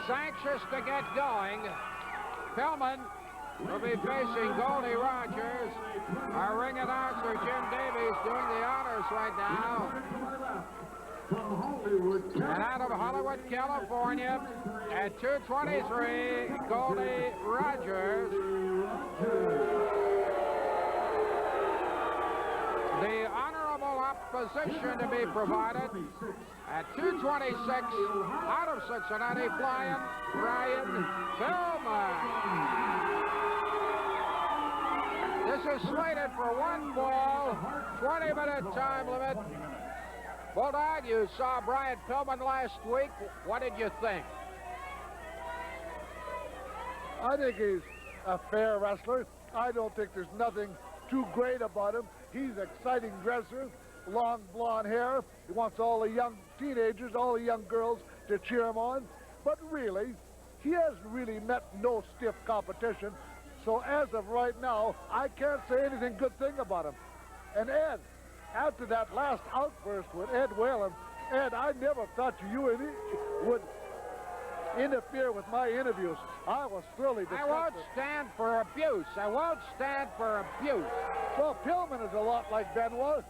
He's anxious to get going. Pillman will be facing Goldie Rogers. Our ring announcer, Jim Davies, doing the honors right now. And out of Hollywood, California, at 2:23, Goldie Rogers. The honorable opposition to be provided at 2:26, out of Cincinnati, flying Brian Pillman. This is slated for 1 ball, 20-minute time limit. Bulldog, you saw Brian Pillman last week. What did you think? I think he's a fair wrestler. I don't think there's nothing too great about him. He's an exciting dresser, long blonde hair. He wants all the young teenagers, all the young girls to cheer him on. But really, he hasn't really met no stiff competition. So as of right now, I can't say anything good thing about him. And Ed, after that last outburst with Ed Whalen, Ed, I never thought you would interfere with my interviews. I was thoroughly disgusted. I won't stand for abuse. I won't stand for abuse. Well, Pillman is a lot like Benoit.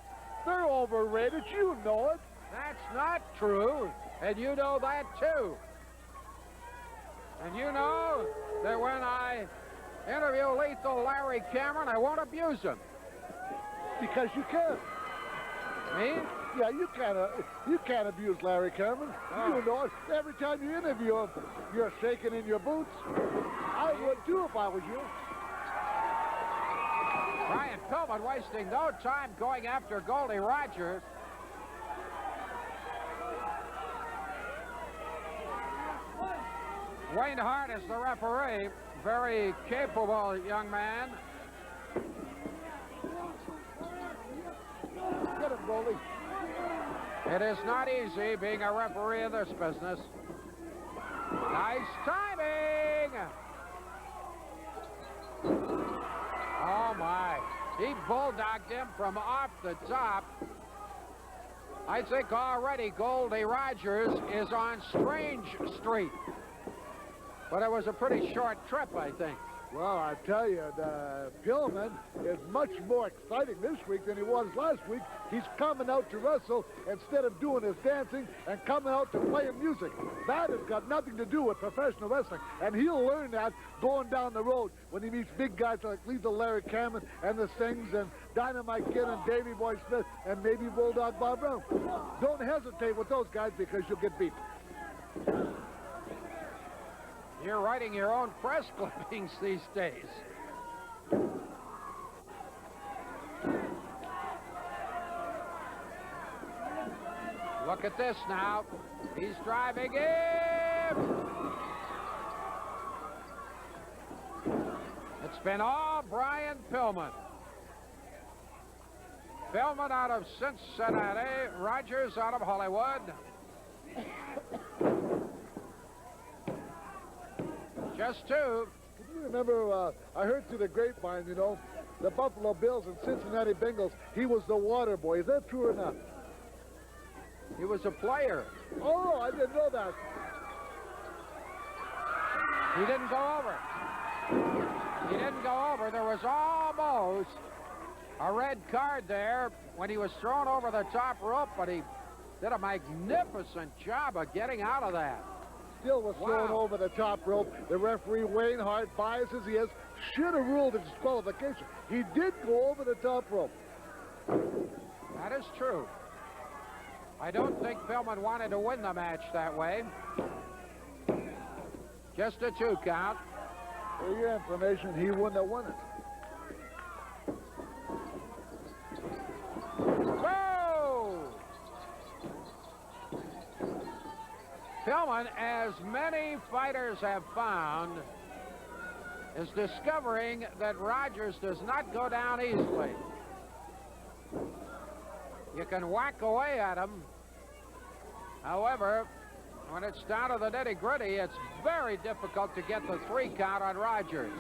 They're overrated. You know it. That's not true, and you know that too. And you know that when I interview lethal Larry Cameron, I won't abuse him. Because you can't. Me? Yeah, you can't abuse Larry Cameron. Oh. You know it. Every time you interview him, you're shaking in your boots. I would too if I was you. Brian Pillman wasting no time going after Goldie Rogers. Wayne Hart is the referee. Very capable young man. Get him, Goldie. It is not easy being a referee in this business. Nice timing! Oh my, he bulldogged him from off the top. I think already Goldie Rogers is on Strange Street. But it was a pretty short trip, I think. Well, I tell you, Pillman is much more exciting this week than he was last week. He's coming out to wrestle instead of doing his dancing and coming out to play music. That has got nothing to do with professional wrestling. And he'll learn that going down the road when he meets big guys like Lethal Larry Cameron and the Stings and Dynamite Kid and Davey Boy Smith and maybe Bulldog Bob Brown. Don't hesitate with those guys because you'll get beat. You're writing your own press clippings these days. Look at this now. He's driving in. It's been all Brian Pillman. Pillman out of Cincinnati, Rogers out of Hollywood. Just two. Can you remember, I heard through the grapevine, you know, the Buffalo Bills and Cincinnati Bengals, he was the water boy. Is that true or not? He was a player. Oh, I didn't know that. He didn't go over. He didn't go over. There was almost a red card there when he was thrown over the top rope, but he did a magnificent job of getting out of that. Still was thrown over the top rope. The referee, Wayne Hart, biased as he is, should have ruled a disqualification. He did go over the top rope. That is true. I don't think Pillman wanted to win the match that way. Just a 2 count. For your information, he wouldn't have won it. Whoa! Pillman, as many fighters have found, is discovering that Rogers does not go down easily. You can whack away at him. However, when it's down to the nitty-gritty, it's very difficult to get the 3 count on Rogers.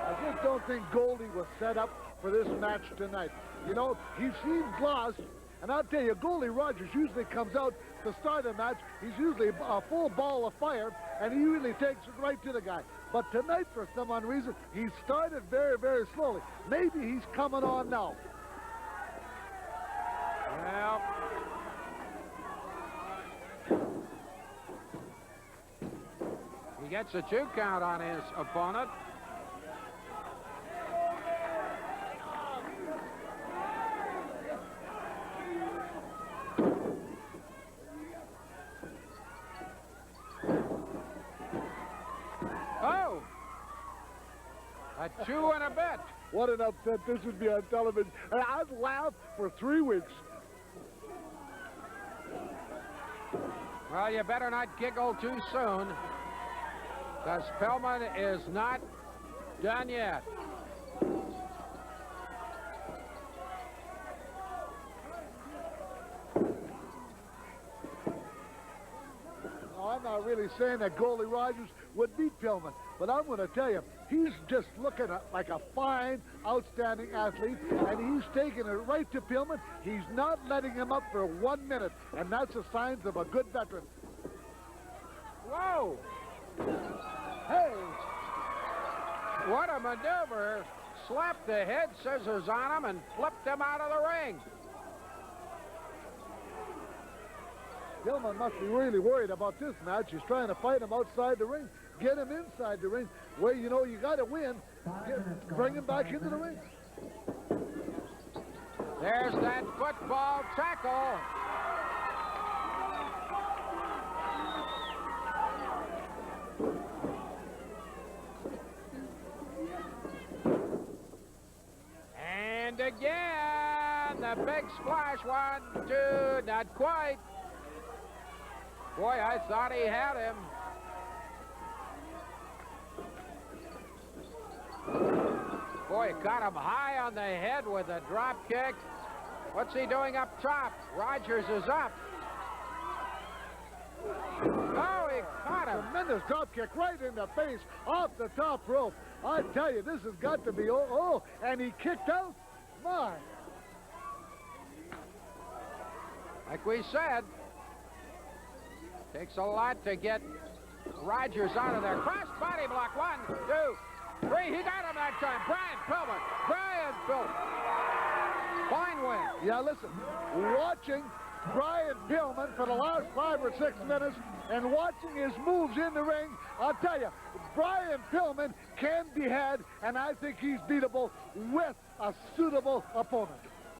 I just don't think Goldie was set up for this match tonight. You know, he seems lost, and I'll tell you, Goldie Rogers usually comes out to start a match. He's usually a full ball of fire, and he usually takes it right to the guy. But tonight, for some unknown reason, he started very, very slowly. Maybe he's coming on now. Well, he gets a 2 count on his opponent. Oh! A 2 and a bit. What an upset this would be on television. And I've laughed for 3 weeks. Well, you better not giggle too soon, because Pillman is not done yet. Now, I'm not really saying that Goldie Rogers would beat Pillman, but I'm going to tell you, he's just looking like a fine, outstanding athlete, and he's taking it right to Pillman. He's not letting him up for 1 minute, and that's the signs of a good veteran. Whoa! Hey! What a maneuver. Slapped the head scissors on him and flipped him out of the ring. Pillman must be really worried about this match. He's trying to fight him outside the ring, get him inside the ring, where you know you got to win. Bring him back into the ring. There's that football tackle. And again, the big splash. 1, 2, not quite. Boy, I thought he had him. Boy, got him high on the head with a drop kick. What's he doing up top? Rogers is up. Oh, he caught him. Tremendous drop kick right in the face, off the top rope. I tell you, this has got to be, oh, and he kicked out. My. Like we said, takes a lot to get Rogers out of there. Cross body block. 1, 2, 3. He got him that time. Brian Pillman. Brian Pillman. Fine win. Yeah, listen, watching Brian Pillman for the last 5 or 6 minutes and watching his moves in the ring, I'll tell you, Brian Pillman can be had, and I think he's beatable with a suitable opponent.